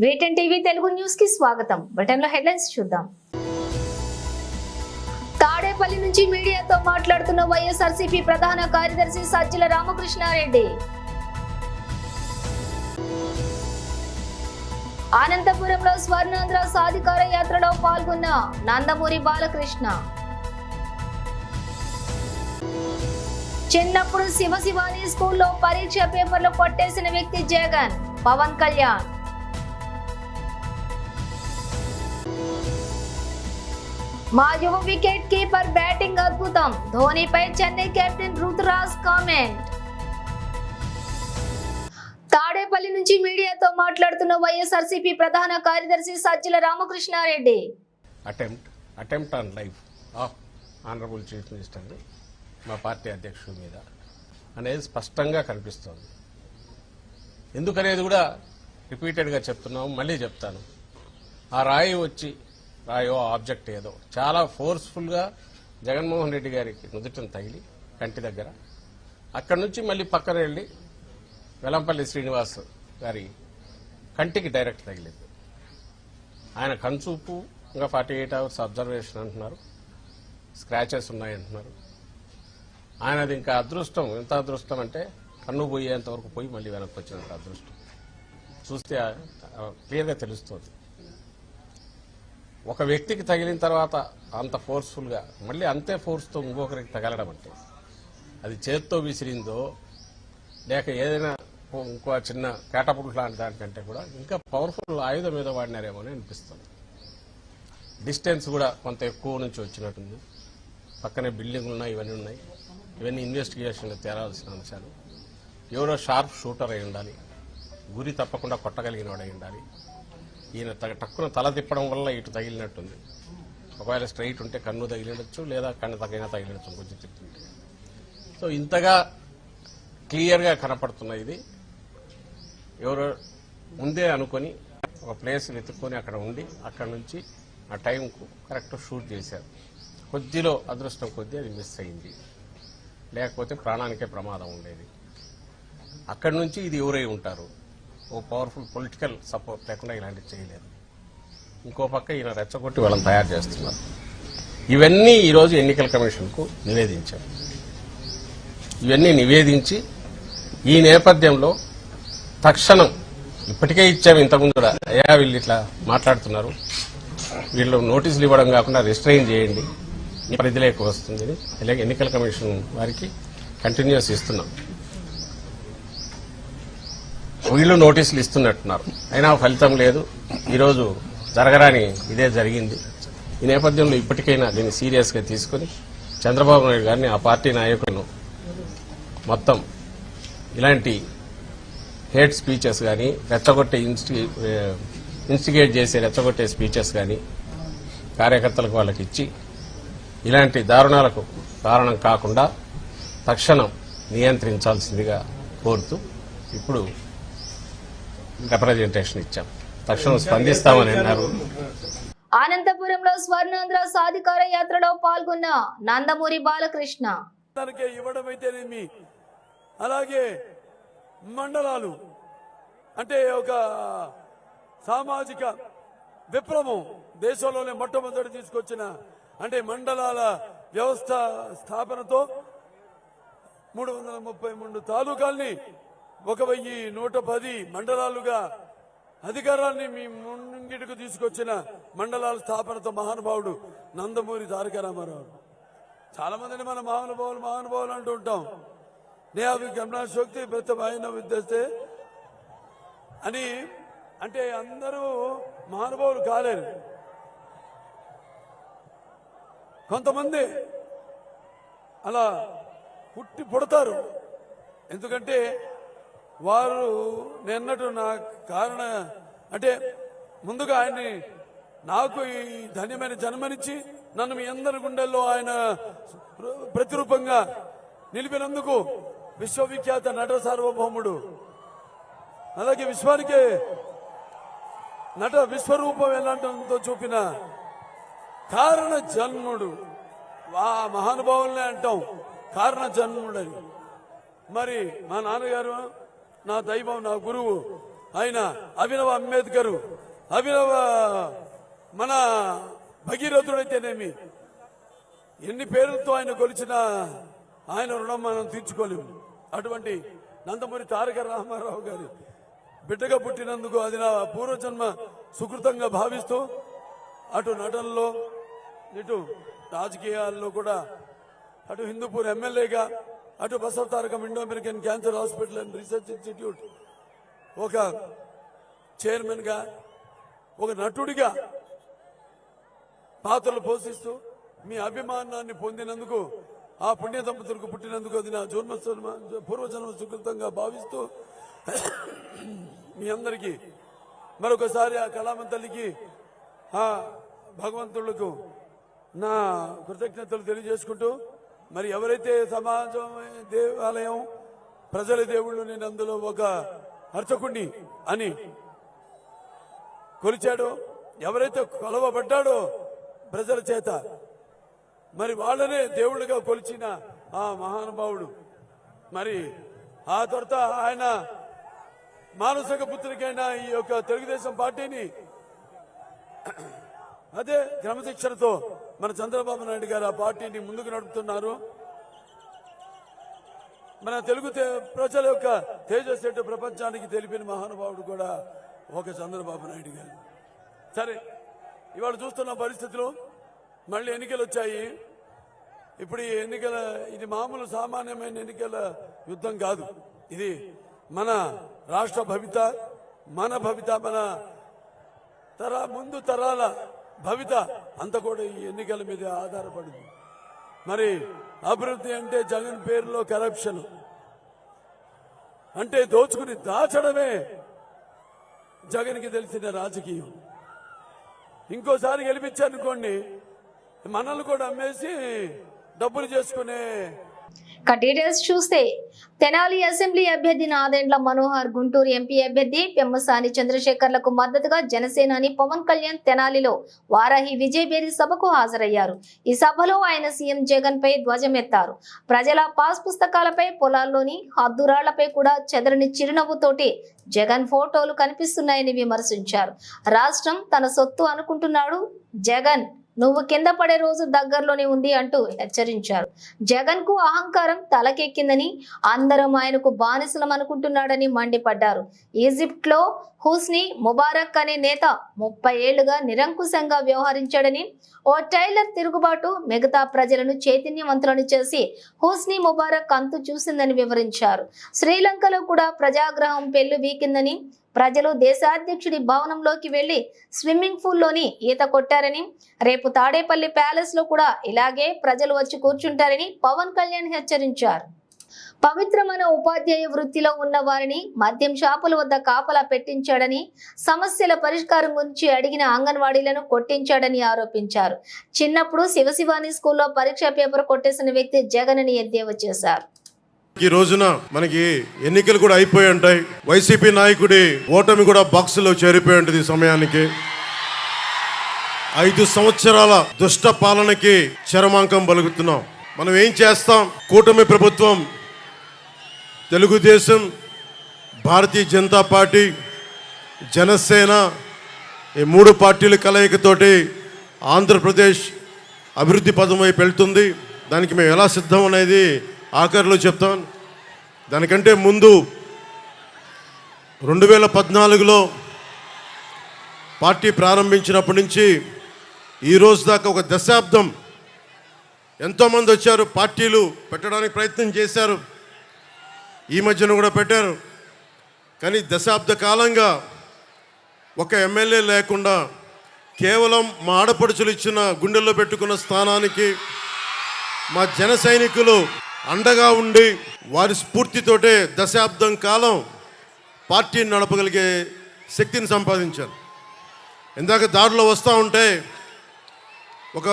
వేటెన్ TV Telugu news కి స్వాగతం. బటన్లో headlines చూద్దాం. తాడేపల్లి నుంచి మీడియాతో మాట్లాడుతున్న వైఎస్ఆర్సీపీ ప్రధాన కార్యదర్శి సజ్జల రామకృష్ణారెడ్డి. అనంతపురంలో స్వర్ణాంధ్ర సాధికార యాత్రలో పాల్గొన్న నందమూరి బాలకృష్ణ. చిన్నప్పుడు శివశివాని స్కూల్లో పరీక్ష పేపర్లు కొట్టేసిన వ్యక్తి జగన్. పవన్ కళ్యాణ్. మా యువ వికెట్ కీపర్ బ్యాటింగ్ అద్భుతం. ధోనీపై చెన్నై కెప్టెన్ రుతురాజ్ కామెంట్. తాడేపల్లి నుంచి మీడియాతో మాట్లాడుతున్న వైఎస్ఆర్సీపీ ప్రధాన కార్యదర్శి Sajjala Ramakrishna Reddy. Attempt on life of honourable chief minister మా పార్టీ అధ్యక్షుడి మీద అనేది స్పష్టంగా కనిపిస్తోంది. ఎందుకనేది కూడా రిపీటెడ్గా చెప్తున్నాము, మళ్ళీ చెప్తాను. ఆ రాయో ఆబ్జెక్ట్ ఏదో చాలా ఫోర్స్ఫుల్గా జగన్మోహన్ రెడ్డి గారికి నుదుటిని తగిలి కంటి దగ్గర, అక్కడి నుంచి మళ్ళీ పక్కన వెళ్ళి వెల్లంపల్లి శ్రీనివాస్ గారి కంటికి డైరెక్ట్ తగిలింది. ఆయన కన్సూపు ఇంకా 48 అవర్స్ అబ్జర్వేషన్ అంటున్నారు, స్క్రాచెస్ ఉన్నాయంటున్నారు. ఆయనది ఇంకా అదృష్టం, ఎంత అదృష్టం అంటే కన్ను పోయేంత వరకు పోయి మళ్ళీ వెనక్కి వచ్చినంత అదృష్టం. చూస్తే క్లియర్గా తెలుస్తుంది. ఒక వ్యక్తికి తగిలిన తర్వాత అంత ఫోర్స్ఫుల్గా మళ్ళీ అంతే ఫోర్స్తో ఇంకొకరికి తగలడం అంటే అది చేత్తో విసిరిందో లేక ఏదైనా ఇంకో చిన్న కేటపుల్ లాంటి దానికంటే కూడా ఇంకా పవర్ఫుల్ ఆయుధం మీద వాడినారేమో అని అనిపిస్తుంది. డిస్టెన్స్ కూడా కొంత ఎక్కువ నుంచి వచ్చినట్టుంది. పక్కనే బిల్డింగ్లు ఉన్నాయి, ఇవన్నీ ఉన్నాయి. ఇవన్నీ ఇన్వెస్టిగేషన్లో తేరాల్సిన అంశాలు. ఎవరో షార్ప్ షూటర్ అయి ఉండాలి, గురి తప్పకుండా కొట్టగలిగిన వాడు అయి ఉండాలి. ఈయన టక్కున తల తిప్పడం వల్ల ఇటు తగిలినట్టుంది. ఒకవేళ స్ట్రైట్ ఉంటే కన్ను తగిలినచ్చు, లేదా కన్ను తగిలినచ్చు కొంచెం తిప్పుంటే. సో ఇంతగా క్లియర్గా కనపడుతున్న ఇది ఎవరో ముందే అనుకొని ఒక ప్లేస్ వెతుక్కొని అక్కడ ఉండి అక్కడ నుంచి ఆ టైంకు కరెక్ట్ షూట్ చేశారు. కొద్దిలో అదృష్టం కొద్దీ అది మిస్ అయింది, లేకపోతే ప్రాణానికే ప్రమాదం ఉండేది. అక్కడి నుంచి ఇది ఎవరై ఉంటారు, ఓ పవర్ఫుల్ పొలిటికల్ సపోర్ట్ లేకుండా ఇలాంటివి చేయలేదు. ఇంకో పక్క ఈయన రెచ్చగొట్టి వాళ్ళని తయారు చేస్తున్నారు. ఇవన్నీ ఈరోజు ఎన్నికల కమిషన్కు నివేదించారు. ఇవన్నీ నివేదించి ఈ నేపథ్యంలో తక్షణం ఇప్పటికే ఇచ్చాము, ఇంతకుముందు కూడా అయ్యా వీళ్ళు ఇట్లా మాట్లాడుతున్నారు, వీళ్ళు నోటీసులు ఇవ్వడం కాకుండా రిస్ట్రైన్ చేయండి, ఈ పరిధిలోకి వస్తుంది. అలాగే ఎన్నికల కమిషన్ వారికి కంటిన్యూస్ ఇస్తున్నాం. వీళ్ళు నోటీసులు ఇస్తున్నట్టున్నారు, అయినా ఫలితం లేదు. ఈరోజు జరగరాని ఇదే జరిగింది. ఈ నేపథ్యంలో ఇప్పటికైనా దీన్ని సీరియస్గా తీసుకుని చంద్రబాబు నాయుడు గారిని, ఆ పార్టీ నాయకులను మొత్తం ఇలాంటి హేట్ స్పీచెస్ కానీ, రెచ్చగొట్టే ఇన్స్టిగేట్ చేసే రెచ్చగొట్టే స్పీచెస్ కానీ కార్యకర్తలకు వాళ్ళకి ఇచ్చి ఇలాంటి దారుణాలకు కారణం కాకుండా తక్షణం నియంత్రించాల్సిందిగా కోరుతూ ఇప్పుడు రిప్రజెంటేషన్ ఇచ్చాం. తక్షణం స్పందిస్తామని అన్నారు. అనంతపురంలో స్వర్ణాంధ్ర సాధికార యాత్రలో పాల్గొన్న నందమూరి బాలకృష్ణ. ఇవ్వడమైతేనేమి, అలాగే మండలాలు అంటే ఒక సామాజిక విప్లవం దేశంలోనే మొట్టమొదటి తీసుకొచ్చిన అంటే మండలాల వ్యవస్థ స్థాపనతో 333 తాలూకాల్ని 1110 మండలాలుగా అధికారాన్ని మీ ముంగిటికి తీసుకొచ్చిన మండలాల స్థాపనతో మహానుభావుడు నందమూరి తారక రామారావు. చాలా మందిని మన మహానుభావులు అంటూ ఉంటాం. నే అవి గమనా శక్తి ప్రతి ఆయన విద్యస్తే అని, అంటే అందరూ మహానుభావులు కాలేరు. కొంతమంది అలా పుడతారు. ఎందుకంటే వారు నిన్నట్టు నా కారణ అంటే ముందుగా ఆయన్ని నాకు ఈ ధన్యమైన జన్మనిచ్చి నన్ను మీ అందరి గుండెల్లో ఆయన ప్రతిరూపంగా నిలిపినందుకు విశ్వవిఖ్యాత నట సార్వభౌముడు, అలాగే విశ్వానికే నట విశ్వరూపం ఎలాంటితో చూపిన కారణ జన్ముడు, ఆ మహానుభావులనే అంటాం కారణ జన్ముడని. మరి మా నాన్నగారు, నా దైవం, నా గురువు ఆయన అభినవ అంబేద్కర్, అభినవ మన భగీరథుడైతేనేమి, ఎన్ని పేర్లతో ఆయన కొలిచిన ఆయన రుణం మనం తీర్చుకోలేము. అటువంటి నందమూరి తారక రామారావు గారి బిడ్డగా పుట్టినందుకు అది నా పూర్వజన్మ సుకృతంగా భావిస్తూ అటు నటనలో ఇటు రాజకీయాల్లో కూడా, అటు హిందూపూర్ ఎమ్మెల్యేగా, అటు Basava Tarakam Indo American cancer hospital and research institute ఒక చైర్మన్గా, ఒక నటుడిగా పాత్రలు పోషిస్తూ మీ అభిమానాన్ని పొందినందుకు, ఆ పుణ్య దంపతులకు పుట్టినందుకు అది నా పూర్వజన్మ సుకృతంగా భావిస్తూ మీ అందరికీ మరొకసారి ఆ కళామ తల్లికి, ఆ భగవంతులకు నా కృతజ్ఞతలు తెలియజేసుకుంటూ, మరి ఎవరైతే సమాజం దేవాలయం ప్రజల దేవుళ్ళు, నేను అందులో ఒక అర్చకుణ్ణి అని కొలిచాడో, ఎవరైతే కొలవబడ్డాడో ప్రజల చేత, మరి వాళ్ళనే దేవుళ్ళుగా కొలిచిన ఆ మహానుభావుడు, మరి ఆ తర్వాత ఆయన మానసిక పుత్రికైన ఈ యొక్క తెలుగుదేశం పార్టీని అదే క్రమశిక్షణతో మన చంద్రబాబు నాయుడు గారు ఆ పార్టీని ముందుకు నడుపుతున్నారు. మన తెలుగు ప్రజల యొక్క తేజస్సు ప్రపంచానికి తెలిపిన మహానుభావుడు కూడా ఒక చంద్రబాబు నాయుడు గారు. సరే, ఇవాళ చూస్తున్న పరిస్థితులు, మళ్ళీ ఎన్నికలు వచ్చాయి. ఇప్పుడు ఈ ఎన్నికల, ఇది మామూలు సామాన్యమైన ఎన్నికల యుద్ధం కాదు. ఇది మన రాష్ట్ర భవిత, మన భవిత, మన ముందు తరాల భవిత అంతా కూడా ఈ ఎన్నికల మీద ఆధారపడింది. మరి అభివృద్ధి అంటే జగన్ పేరులో కరప్షన్, అంటే దోచుకుని దాచడమే జగన్కి తెలిసిన రాజకీయం. ఇంకోసారి గెలిపించారనుకోండి, మనల్ని కూడా అమ్మేసి డబ్బులు చేసుకునే. డీటెయిల్స్ చూస్తే తెనాలి అసెంబ్లీ అభ్యర్థి నాదెండ్ల మనోహర్, గుంటూరు ఎంపీ అభ్యర్థి పెమ్మసాని చంద్రశేఖర్లకు మద్దతుగా జనసేనాని పవన్ కళ్యాణ్ తెనాలిలో వారాహి విజయబేరి సభకు హాజరయ్యారు. ఈ సభలో ఆయన సీఎం జగన్ పై ధ్వజమెత్తారు. ప్రజల పాస్ పుస్తకాలపై, పొలాల్లోని హద్దురాళ్లపై కూడా చెదరని చిరునవ్వుతోటి జగన్ ఫోటోలు కనిపిస్తున్నాయని విమర్శించారు. రాష్ట్రం తన సొత్తు అనుకుంటున్నాడు జగన్, నువ్వు కింద పడే రోజు దగ్గరలోనే ఉంది అంటూ హెచ్చరించారు. జగన్ కు అహంకారం తలకెక్కిందని, అందరం ఆయనకు బానిసలం అనుకుంటున్నాడని మండిపడ్డారు. ఈజిప్ట్ లో హుస్ని ముబారక్ అనే నేత 30 ఏళ్లుగా నిరంకుశంగా వ్యవహరించాడని, ఓ టైలర్ తిరుగుబాటు మిగతా ప్రజలను చైతన్యవంతులను చేసి హుస్ని ముబారక్ అంతు చూసిందని వివరించారు. శ్రీలంకలో కూడా ప్రజాగ్రహం పెళ్లి వీకిందని, ప్రజలు దేశాధ్యక్షుడి భవనంలోకి వెళ్లి స్విమ్మింగ్ పూల్లోని ఈత కొట్టారని, రేపు తాడేపల్లి ప్యాలెస్ లో కూడా ఇలాగే ప్రజలు వచ్చి కూర్చుంటారని పవన్ కళ్యాణ్ హెచ్చరించారు. పవిత్రమైన ఉపాధ్యాయ వృత్తిలో ఉన్న వారిని మద్యం షాపుల వద్ద కాపలా పెట్టించాడని, సమస్యల పరిష్కారం గురించి అడిగిన అంగన్వాడీలను కొట్టించాడని ఆరోపించారు. చిన్నప్పుడు శివశివాని స్కూల్లో పరీక్ష పేపర్ కొట్టేసిన వ్యక్తి జగన్ అని ఎద్దేవా చేశారు. ఈ రోజున మనకి ఎన్నికలు కూడా అయిపోయి ఉంటాయి. వైసీపీ నాయకుడి ఓటమి కూడా బాక్సులో చేరిపోయి ఉంటుంది. ఈ సమయానికి 5 సంవత్సరాల దుష్ట పాలనకి చరమాంకం పలుకుతున్నాం. మనం ఏం చేస్తాం? కూటమి ప్రభుత్వం, తెలుగుదేశం, భారతీయ జనతా పార్టీ, జనసేన, ఈ 3 పార్టీల కలయికతోటి ఆంధ్రప్రదేశ్ అభివృద్ధి పదం వైపు వెళ్తుంది. దానికి మేము ఎలా సిద్ధం అనేది ఆఖరిలో చెప్తాను. దానికంటే ముందు 2014లో పార్టీ ప్రారంభించినప్పటి నుంచి ఈ రోజు దాకా ఒక దశాబ్దం ఎంతోమంది వచ్చారు, పార్టీలు పెట్టడానికి ప్రయత్నం చేశారు, ఈ మధ్యన కూడా పెట్టారు. కానీ దశాబ్ద కాలంగా ఒక ఎమ్మెల్యే లేకుండా కేవలం మా ఆడపడుచులు ఇచ్చిన గుండెల్లో పెట్టుకున్న స్థానానికి మా జన సైనికులు అండగా ఉండి వారి స్ఫూర్తితోటే దశాబ్దం కాలం పార్టీని నడపగలిగే శక్తిని సంపాదించారు. ఇందాక దారిలో వస్తూ ఉంటే ఒక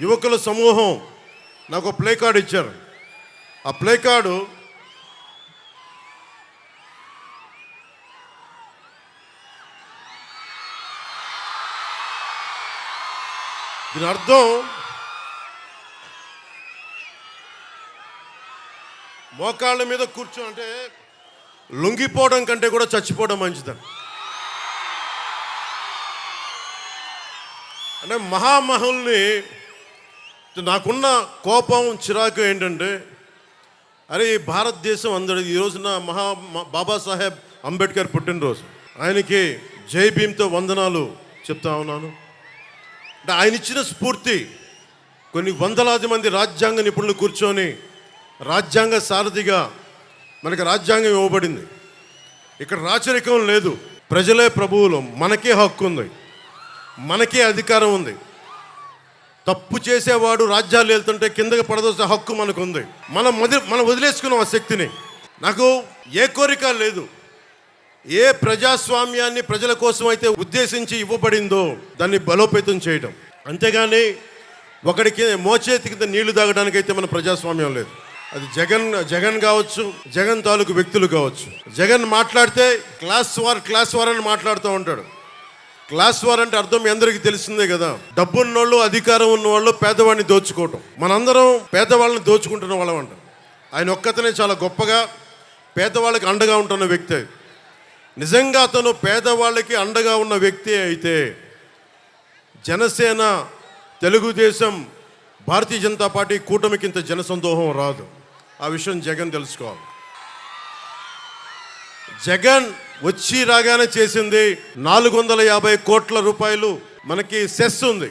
యువకుల సమూహం నాకు ప్లే కార్డు ఇచ్చారు. ఆ ప్లే కార్డు దీని అర్థం మోకాళ్ళ మీద కూర్చో అంటే లొంగిపోవడం కంటే కూడా చచ్చిపోవడం మంచిదని. అంటే మహామహుల్ని నాకున్న కోపం చిరాకు ఏంటంటే, అరే ఈ భారతదేశం అందరి ఈ రోజున బాబాసాహెబ్ అంబేద్కర్ పుట్టినరోజు. ఆయనకి జై భీమ్తో వందనాలు చెప్తా ఉన్నాను. అంటే ఆయన ఇచ్చిన స్ఫూర్తి కొన్ని వందలాది మంది రాజ్యాంగ నిపుణులు కూర్చొని రాజ్యాంగ సారథిగా మనకి రాజ్యాంగం ఇవ్వబడింది. ఇక్కడ రాచరికం లేదు, ప్రజలే ప్రభువులు, మనకే హక్కు ఉంది, మనకే అధికారం ఉంది. తప్పు చేసేవాడు రాజ్యాలు వెళ్తుంటే కిందకి పడదోసే హక్కు మనకు ఉంది. మనం వదిలేసుకున్నాం ఆ శక్తిని. నాకు ఏ కోరిక లేదు. ఏ ప్రజాస్వామ్యాన్ని ప్రజల కోసం అయితే ఉద్దేశించి ఇవ్వబడిందో దాన్ని బలోపేతం చేయడం, అంతేగాని ఒకడికి మోచేతి కింద నీళ్లు తాగడానికి అయితే మన ప్రజాస్వామ్యం లేదు. అది జగన్ కావచ్చు, జగన్ తాలూకు వ్యక్తులు కావచ్చు. జగన్ మాట్లాడితే క్లాస్ వార్ అని మాట్లాడుతూ ఉంటాడు. క్లాస్ వార్ అంటే అర్థం మీ అందరికీ తెలిసిందే కదా. డబ్బున్నోళ్ళు, అధికారం ఉన్నవాళ్ళు పేదవాడిని దోచుకోవటం. మనందరం పేదవాళ్ళని దోచుకుంటున్న వాళ్ళం అంట. ఆయన ఒక్కతనే చాలా గొప్పగా పేదవాళ్ళకి అండగా ఉంటున్న వ్యక్తి. నిజంగా అతను పేదవాళ్ళకి అండగా ఉన్న వ్యక్తి అయితే జనసేన, తెలుగుదేశం, భారతీయ జనతా పార్టీ కూటమికి ఇంత జనసందోహం రాదు. ఆ విషయం జగన్ తెలుసుకోవాలి. జగన్ వచ్చి రాగానే చేసింది 450 కోట్ల రూపాయలు మనకి సెస్ ఉంది,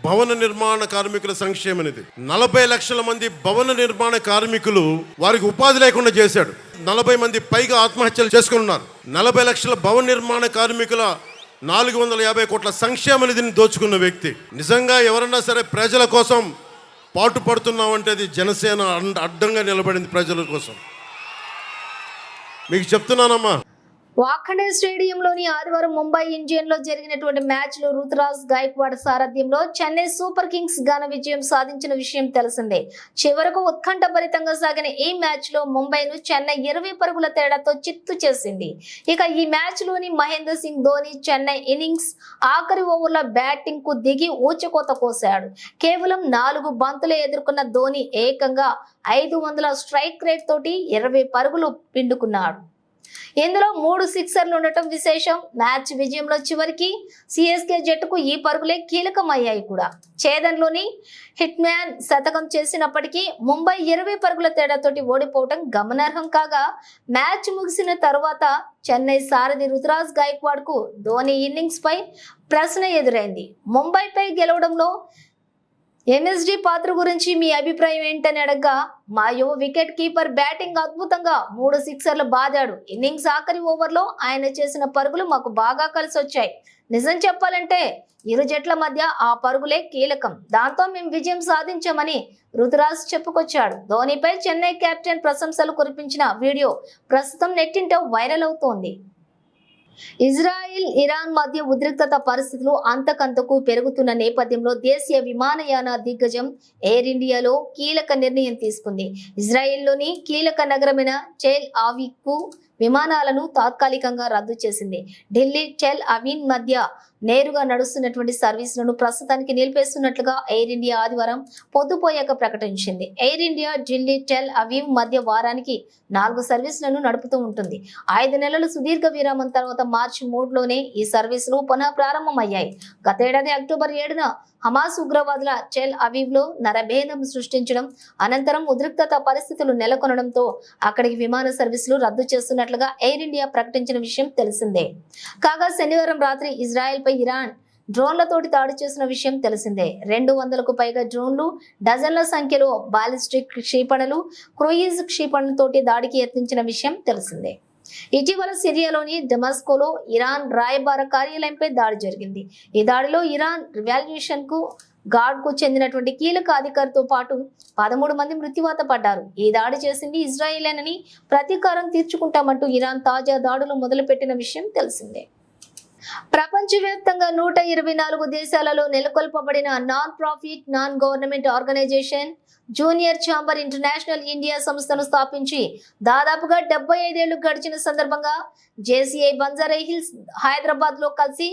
భవన నిర్మాణ కార్మికుల సంక్షేమ నిధి. 40 లక్షల మంది భవన నిర్మాణ కార్మికులు వారికి ఉపాధి లేకుండా చేశాడు. 40 మంది పైగా ఆత్మహత్యలు చేసుకున్నారు. 40 లక్షల భవన నిర్మాణ కార్మికుల 450 కోట్ల సంక్షేమ నిధిని దోచుకున్న వ్యక్తి. నిజంగా ఎవరన్నా సరే ప్రజల కోసం పాటు పడుతున్నామంటే అది జనసేన అడ్డంగా నిలబడింది ప్రజల కోసం. మీకు చెప్తున్నానమ్మా. వాఖండే స్టేడియంలోని ఆదివారం ముంబై ఇండియన్స్ లో జరిగినటువంటి మ్యాచ్ లో రుతురాజ్ గాయక్వాడ్ సారథ్యంలో చెన్నై సూపర్ కింగ్స్ ఘన విజయం సాధించిన విషయం తెలిసిందే. చివరకు ఉత్కంఠభరితంగా సాగిన ఈ మ్యాచ్ లో ముంబైను చెన్నై 20 పరుగుల తేడాతో చిత్తు చేసింది. ఇక ఈ మ్యాచ్ లోని మహేంద్ర సింగ్ ధోని చెన్నై ఇన్నింగ్స్ ఆఖరి ఓవర్ల బ్యాటింగ్ కు దిగి ఊచకోత కోశాడు. కేవలం 4 బంతులే ఎదుర్కొన్న ధోని ఏకంగా 500 స్ట్రైక్ రేట్ తోటి 20 పరుగులు పిండుకున్నాడు. ఇందులో 3 సిక్సర్లు ఉండటం విశేషం. మ్యాచ్ విజయంలో చివరికి సిఎస్కే జట్టుకు ఈ పరుగులే కీలకమయ్యాయి కూడా. ఛేదన్లోని హిట్ మ్యాన్ శతకం చేసినప్పటికీ ముంబై 20 పరుగుల తేడాతోటి ఓడిపోవటం గమనార్హం కాగా, మ్యాచ్ ముగిసిన తర్వాత చెన్నై సారథి రుతురాజ్ గాయక్వాడ్ కు ధోని ఇన్నింగ్స్ పై ప్రశ్న ఎదురైంది. ముంబైపై గెలవడంలో ఎంఎస్డి పాత్ర గురించి మీ అభిప్రాయం ఏంటని అడగ్గా, మా యువ వికెట్ కీపర్ బ్యాటింగ్ అద్భుతంగా 3 సిక్సర్లు బాదాడు. ఇన్నింగ్స్ ఆఖరి ఓవర్లో ఆయన చేసిన పరుగులు మాకు బాగా కలిసి వచ్చాయి. నిజం చెప్పాలంటే ఇరు జట్ల మధ్య ఆ పరుగులే కీలకం. దాంతో మేము విజయం సాధించామని రుతురాజ్ చెప్పుకొచ్చాడు. ధోనిపై చెన్నై కెప్టెన్ ప్రశంసలు కురిపించిన వీడియో ప్రస్తుతం నెట్టింట వైరల్ అవుతోంది. ఇజ్రాయిల్ ఇరాన్ మధ్య ఉద్రిక్తత పరిస్థితులు అంతకంతకు పెరుగుతున్న నేపథ్యంలో దేశీయ విమానయాన దిగ్గజం ఎయిర్ ఇండియాలో కీలక నిర్ణయం తీసుకుంది. ఇజ్రాయిల్లోని కీలక నగరమైన టెల్ అవీవ్ కు విమానాలను తాత్కాలికంగా రద్దు చేసింది. ఢిల్లీ టెల్ అవీవ్ మధ్య నేరుగా నడుస్తున్నటువంటి సర్వీసులను ప్రస్తుతానికి నిలిపేస్తున్నట్లుగా ఎయిర్ ఇండియా ఆదివారం పొద్దుపోయాక ప్రకటించింది. Air India Delhi Tel Aviv మధ్య వారానికి 4 సర్వీసులను నడుపుతూ ఉంటుంది. 5 నెలల సుదీర్ఘ విరామం తర్వాత మార్చి 3లోనే ఈ సర్వీసులు పునః ప్రారంభమయ్యాయి. గతేడాది అక్టోబర్ 7న హమాస్ ఉగ్రవాదుల టెల్ అవీవ్ లో నరభేదం సృష్టించడం అనంతరం ఉద్రిక్తత పరిస్థితులు నెలకొనడంతో అక్కడికి విమాన సర్వీసులు రద్దు చేస్తున్నట్లుగా ఎయిర్ ఇండియా ప్రకటించిన విషయం తెలిసిందే. కాగా శనివారం రాత్రి ఇజ్రాయెల్ పై ఇరాన్ డ్రోన్లతోటి దాడి చేసిన విషయం తెలిసిందే. 200కు పైగా డ్రోన్లు, డజన్ల సంఖ్యలో బాలిస్టిక్ క్షిపణులు, క్రూయిజ్ క్షిపణులతోటి దాడికి యత్నించిన విషయం తెలిసిందే. ఇటీవల సిరియాలోని డెమాస్కోలో ఇరాన్ రాయబార కార్యాలయంపై దాడి జరిగింది. ఈ దాడిలో ఇరాన్ రివాల్యూషన్ కు గార్డ్ కు చెందినటువంటి కీలక అధికారితో పాటు 13 మంది మృత్యువాత పడ్డారు. ఈ దాడి చేసింది ఇజ్రాయిలేనని ప్రతీకారం తీర్చుకుంటామంటూ ఇరాన్ తాజా దాడులు మొదలుపెట్టిన విషయం తెలిసిందే. ప్రపంచవ్యాప్తంగా 124 దేశాలలో నెలకొల్పబడిన non profit non government organisation junior chamber international India సంస్థను స్థాపించి దాదాపుగా 75 ఏళ్లు గడిచిన సందర్భంగా జేసీఐ బంజారా హిల్స్ హైదరాబాద్ లో కలిసి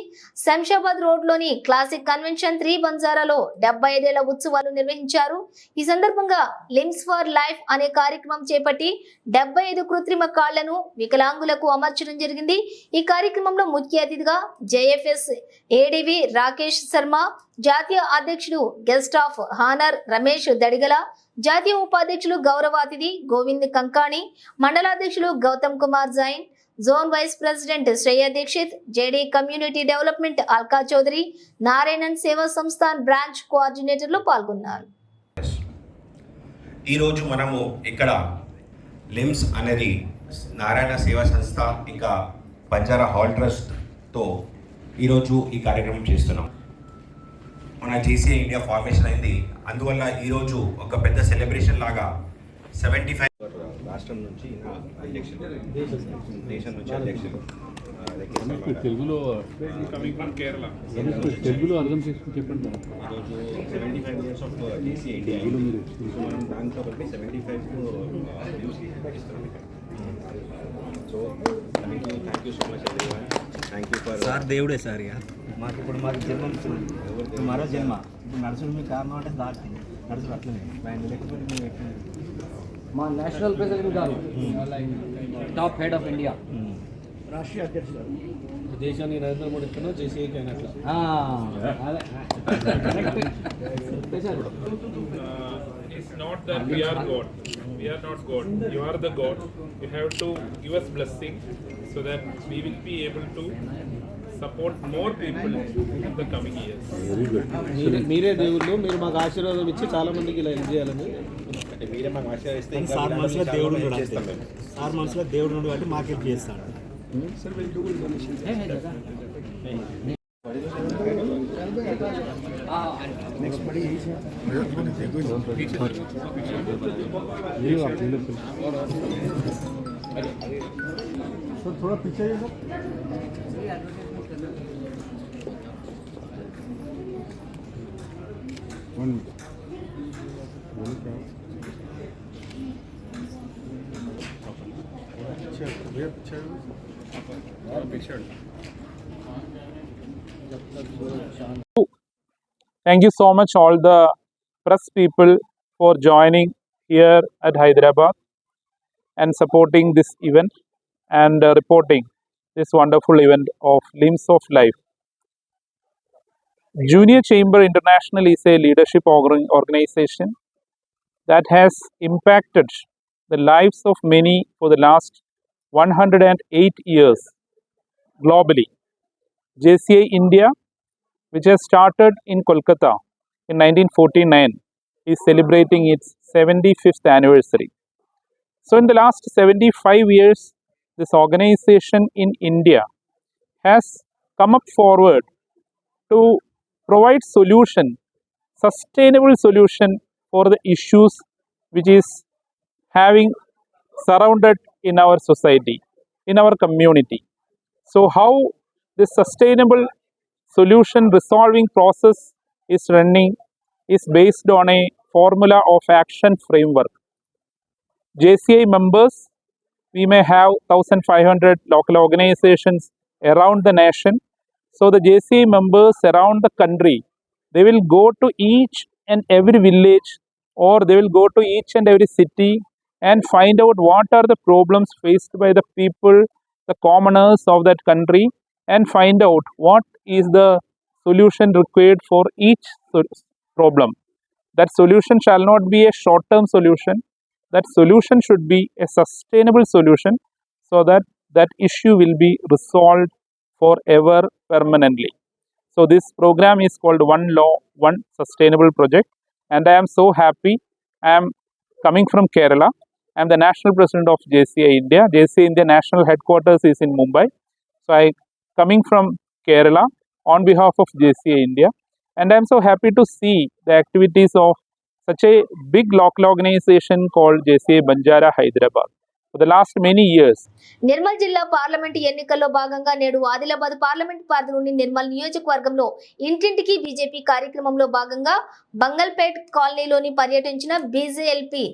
శంషాబాద్ రోడ్ లోని క్లాసిక్ కన్వెన్షన్ 3 బంజారాలో 75 ఏళ్ల ఉత్సవాలు నిర్వహించారు. ఈ సందర్భంగా లిమ్స్ ఫర్ లైఫ్ అనే కార్యక్రమం చేపట్టి 75 కృత్రిమ కాళ్లను వికలాంగులకు అమర్చడం జరిగింది. ఈ కార్యక్రమంలో ముఖ్య అతిథిగా జేఎఫ్ఎస్ ఏడీవీ రాకేష్ శర్మ, జాతీయ అధ్యక్షుడు guest of honour Ramesh Dadigala, జాతీయ ఉపాధ్యక్షులు గౌరవ అతిథి గోవింద్ కంకాణి, మండలాధ్యక్షులు Gautam Kumar Jain, zone vice president Shreya Dikshit, JD community development Alka Chaudhary, Narayanan Seva Sansthan branch కోఆర్డినేటర్లు పాల్గొన్నారు. ఈరోజు మనము ఇక్కడ లిమ్స్ అనేది నారాయణ సేవా సంస్థ ఇంకా బంజారా హాల్ ట్రస్ట్తో ఈరోజు ఈ కార్యక్రమం చేస్తున్నాం. మన జేసీఐ ఇండియా ఫార్మేషన్ అయింది, అందువల్ల ఈరోజు ఒక పెద్ద సెలబ్రేషన్ లాగా 75 రాష్ట్రం నుంచి అధ్యక్షులు, దేశం నుంచి అధ్యక్షులు తెలుగులో తెలుగులో అర్థం చేసుకుని చెప్పండి. ఈరోజు 75 years of JCI India, so మనం దాంట్లో బట్టి 75 so thank you so much everyone. Thank you for sir దేవుడే సార్. ఇక మాకు ఇప్పుడు మాకు జన్మ ఇప్పుడు మరో జన్మ. ఇప్పుడు నడుచుడు మీకు కారణం అంటే దాటి నడుచుడు అట్లనే ఆయన లేకపోతే మేము ఎట్లా మా నేషనల్ ప్రెసిడెంట్ గారు top head of India, Rashtriya అధ్యక్షుడు దేశాన్ని నరేంద్ర మోడీ కన్నా జేసీఐకి అయినట్ల. It's not that we are God. We are not God. You are the God. You have to give us blessing so that we will be able to support more people in the coming years. మీరే దేవుళ్ళు, మీరు మాకు ఆశీర్వాదం ఇచ్చి చాలా మందికి ఇలా help చేయాలని. అంటే మీరే మాకు ఆశీర్వదిస్తే ఇంకా సార్ మనసులో చాలా దేవుడు మంది ఉన్నాడు. చేస్తాం మేము. సార్ మనసులో దేవుడు ఉన్నాడు కాబట్టి మాకు హెల్ప్ చేస్తాడు. थोड़ा पीछे Thank you so much all the press people for joining here at Hyderabad and supporting this event and reporting this wonderful event of Limbs of Life. Junior Chamber International is a leadership organization that has impacted the lives of many for the last 108 years globally. JCI India, which has started in Kolkata in 1949, is celebrating its 75th anniversary. So in the last 75 years, this organization in India has come up forward to provide solution, sustainable solution for the issues which is having surrounded in our society, in our community. So how this sustainable solution resolving process is running is based on a formula of action framework. JCI members, we may have 1,500 local organizations around the nation. So the JCI members around the country, they will go to each and every village, or they will go to each and every city and find out what are the problems faced by the people, the commoners of that country, and find out what is the solution required for each problem. That solution shall not be a short-term solution. That solution should be a sustainable solution, so that that issue will be resolved forever permanently. So this program is called One Law, One Sustainable Project, and I am so happy. I am coming from Kerala. I am the national president of JCI India. JCI India national headquarters is in Mumbai. So I coming from Kerala on behalf of JCI India, and I am so happy to see the activities of such a big local organization called JCI Banjara Hyderabad. for the last many years. Nirmal జిల్లా parliament ఎన్నికల్లో భాగంగా నేడు Adilabad parliament పరిధిలోని నిర్మల్ నియోజకవర్గంలో ఇంటింటికి BJP కార్యక్రమంలో భాగంగా బంగల్పేట్ కాలనీలోని పర్యటించిన బీజేఎల్పీ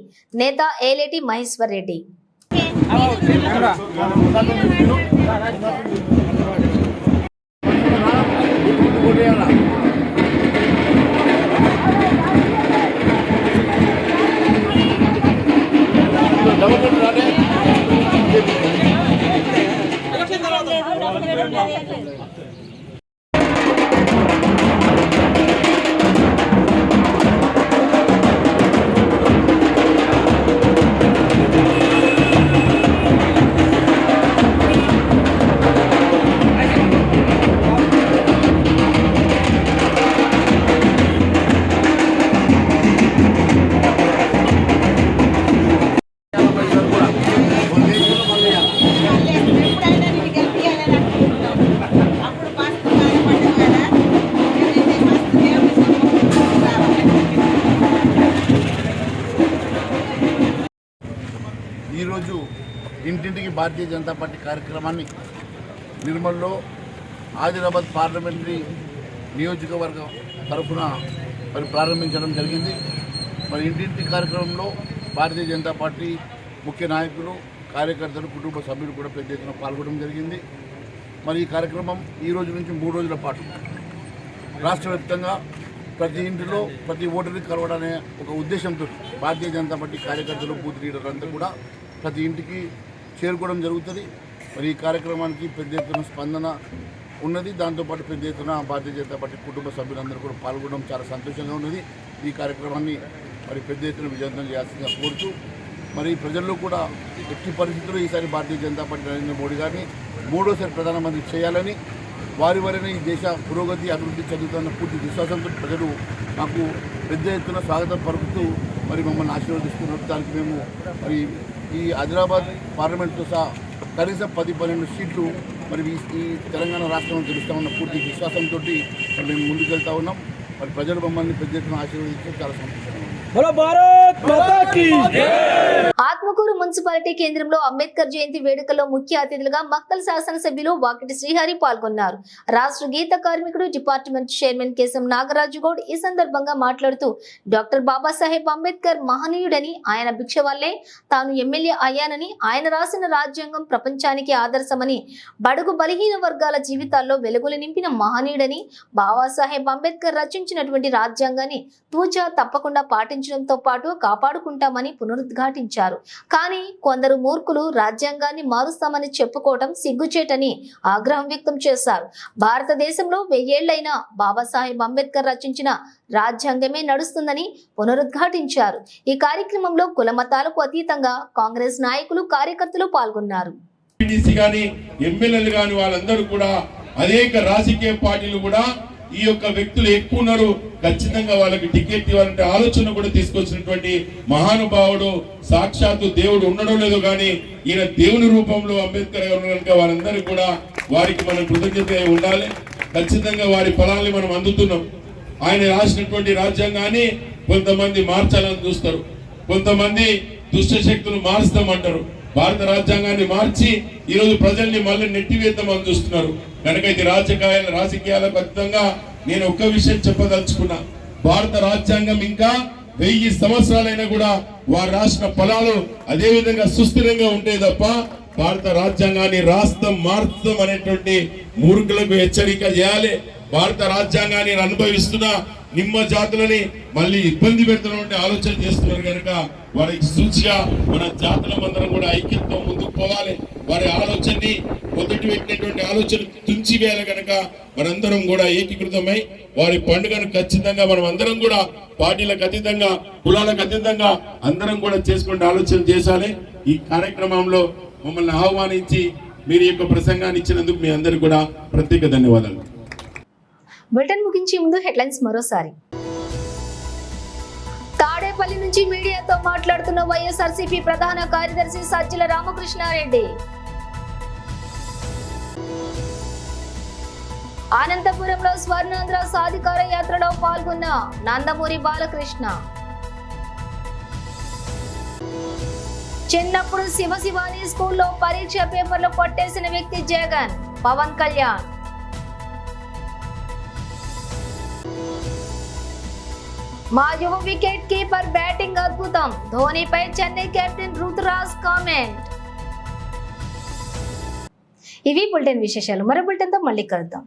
నేత ఏలేటి మహేశ్వర్ రెడ్డి. ఈరోజు ఇంటింటికి భారతీయ జనతా పార్టీ కార్యక్రమాన్ని నిర్మల్లో ఆదిలాబాద్ పార్లమెంటరీ నియోజకవర్గం తరఫున మరి ప్రారంభించడం జరిగింది. మరి ఇంటింటి కార్యక్రమంలో భారతీయ జనతా పార్టీ ముఖ్య నాయకులు, కార్యకర్తలు, కుటుంబ సభ్యులు కూడా పెద్ద ఎత్తున పాల్గొనడం జరిగింది. మరి ఈ కార్యక్రమం ఈ రోజు నుంచి 3 రోజుల పాటు రాష్ట్ర వ్యాప్తంగా ప్రతి ఇంటిలో ప్రతి ఓటర్ని కలవడనే ఒక ఉద్దేశంతో భారతీయ జనతా పార్టీ కార్యకర్తలు, బూత్ లీడర్లంతా కూడా ప్రతి ఇంటికి చేరుకోవడం జరుగుతుంది. మరి ఈ కార్యక్రమానికి పెద్ద ఎత్తున స్పందన ఉన్నది. దాంతోపాటు పెద్ద ఎత్తున భారతీయ జనతా పార్టీ కుటుంబ సభ్యులందరూ కూడా పాల్గొనడం చాలా సంతోషంగా ఉన్నది. ఈ కార్యక్రమాన్ని మరి పెద్ద ఎత్తున విజయవంతం చేయాల్సిందిగా కోరుతూ మరి ప్రజల్లో కూడా ఎట్టి పరిస్థితుల్లో ఈసారి భారతీయ జనతా పార్టీ నరేంద్ర మోడీ గారిని 3వ ప్రధానమంత్రి చేయాలని, వారి వరనే ఈ దేశ పురోగతి, అభివృద్ధి చెందుతున్న పూర్తి విశ్వాసంతో ప్రజలు మాకు పెద్ద ఎత్తున స్వాగతం పలుకుతూ మరి మమ్మల్ని ఆశీర్వదిస్తున్నారు. దానికి మేము మరి ఈ ఆదిలాబాద్ పార్లమెంటుతో సహా కనీసం 10-12 సీట్లు మరి ఈ తెలంగాణ రాష్ట్రంలో గెలుస్తామన్న పూర్తి విశ్వాసంతో మరి మేము ముందుకెళ్తా ఉన్నాం. మరి ప్రజలు మమ్మల్ని పెద్ద ఎత్తున ఆశీర్వదించడం చాలా సంతోషంగా ఉంది. ఆత్మకూరు మున్సిపాలిటీ కేంద్రంలో అంబేద్కర్ జయంతి వేడుకల్లో ముఖ్య అతిథులుగా మక్తల్ శాసనసభ్యులు వాకిటి శ్రీహరి పాల్గొన్నారు. రాష్ట్ర గీత కార్మికుడు డిపార్ట్మెంట్ చైర్మన్ కేశం నాగరాజు గౌడ్ ఈ సందర్భంగా మాట్లాడుతూ డాక్టర్ బాబాసాహెబ్ అంబేద్కర్ మహనీయుడని, ఆయన భిక్ష వల్లే తాను ఎమ్మెల్యే అయ్యానని, ఆయన రాసిన రాజ్యాంగం ప్రపంచానికి ఆదర్శమని, బడుగు బలహీన వర్గాల జీవితాల్లో వెలుగులు నింపిన మహనీయుడని, బాబాసాహెబ్ అంబేద్కర్ రచించినటువంటి రాజ్యాంగాన్ని తూచా తప్పకుండా పాటించడంతో పాటు కాపాడుకుంటామని పునరుద్ఘాటించారు. కానీ కొందరు మూర్ఖులు రాజ్యాంగాన్ని మారుస్తామని చెప్పుకోవటం సిగ్గుచేటని ఆగ్రహం వ్యక్తం చేశారు. భారతదేశంలో 1000 ఏళ్లైనా బాబాసాహెబ్ అంబేద్కర్ రచించిన రాజ్యాంగమే నడుస్తుందని పునరుద్ఘాటించారు. ఈ కార్యక్రమంలో కుల మతాలకు అతీతంగా కాంగ్రెస్ నాయకులు, కార్యకర్తలు పాల్గొన్నారు. ఎమ్మెల్యేలు గాని వాళ్ళందరూ కూడా అనేక రాజకీయ పార్టీలు కూడా ఈ యొక్క వ్యక్తులు ఎక్కువ ఉన్నారు, ఖచ్చితంగా వాళ్ళకి టికెట్ ఇవ్వాలంటే ఆలోచన కూడా తీసుకొచ్చినటువంటి మహానుభావుడు, సాక్షాత్తు దేవుడు ఉండడం లేదు కానీ ఈయన దేవుని రూపంలో అంబేద్కర్ గారు కనుక వారందరూ కూడా వారికి మనం కృతజ్ఞత ఉండాలి. ఖచ్చితంగా వారి ఫలాన్ని మనం అందుతున్నాం. ఆయన రాసినటువంటి రాజ్యాంగాన్ని కొంతమంది మార్చాలని చూస్తారు, కొంతమంది దుష్ట శక్తులు మారుస్తామంటారు. భారత రాజ్యాంగాన్ని మార్చి ఈరోజు ప్రజల్ని మళ్ళీ నెట్టివేద్దామని చూస్తున్నారు. కనుక ఇది రాజకీయాలకు అతీతంగా నేను ఒక్క విషయం చెప్పదలుచుకున్నా. భారత రాజ్యాంగం ఇంకా 1000 సంవత్సరాలైనా కూడా వారు రాసిన ఫలాలు అదే విధంగా సుస్థిరంగా ఉంటాయి తప్ప భారత రాజ్యాంగాన్ని రాస్తాం మార్స్తాం అనేటువంటి మూర్ఖులకు హెచ్చరిక చేయాలి. భారత రాజ్యాంగాన్ని అనుభవిస్తున్న నిమ్మ జాతులని మళ్ళీ ఇబ్బంది పెడుతున్నటువంటి ఆలోచన చేస్తున్నారు. కనుక వారికి సూచిగా మన జాతులందరం కూడా ఐక్యతతో ముందుకు పోవాలి. వారి ఆలోచనని మొదటి పెట్టినటువంటి ఆలోచన తుంచివేయాలి. కనుక మనందరం కూడా ఏకీకృతమై వారి పండుగను ఖచ్చితంగా మనం అందరం కూడా పార్టీలకు అతీతంగా, కులాలకు అతీతంగా అందరం కూడా చేసుకునే ఆలోచన చేశాలి. ఈ కార్యక్రమంలో మమ్మల్ని ఆహ్వానించి మీరు యొక్క ప్రసంగాన్ని ఇచ్చినందుకు మీ అందరికీ కూడా ప్రత్యేక ధన్యవాదాలు. బులెటిన్ ముగించే ముందు హెడ్లైన్స్ మరోసారి. తాడేపల్లి నుంచి మీడియాతో మాట్లాడుతున్న వైఎస్ఆర్సీపీ ప్రధాన కార్యదర్శి సజ్జల రామకృష్ణారెడ్డి. అనంతపురంలో స్వర్ణాంధ్ర సాధికార యాత్రలో పాల్గొన్న నందమూరి బాలకృష్ణ. చిన్నప్పుడు శివశివాని స్కూల్లో పరీక్ష పేపర్లు కొట్టేసిన వ్యక్తి జగన్, పవన్ కళ్యాణ్. మా యువ వికెట్ కీపర్ బ్యాటింగ్ అద్భుతం, ధోనీపై చెన్నై కెప్టెన్ రుతురాజ్ కామెంట్. ఇవి బులెటిన్ విశేషాలు. మరో బులెటిన్తో మళ్ళీ కలుద్దాం.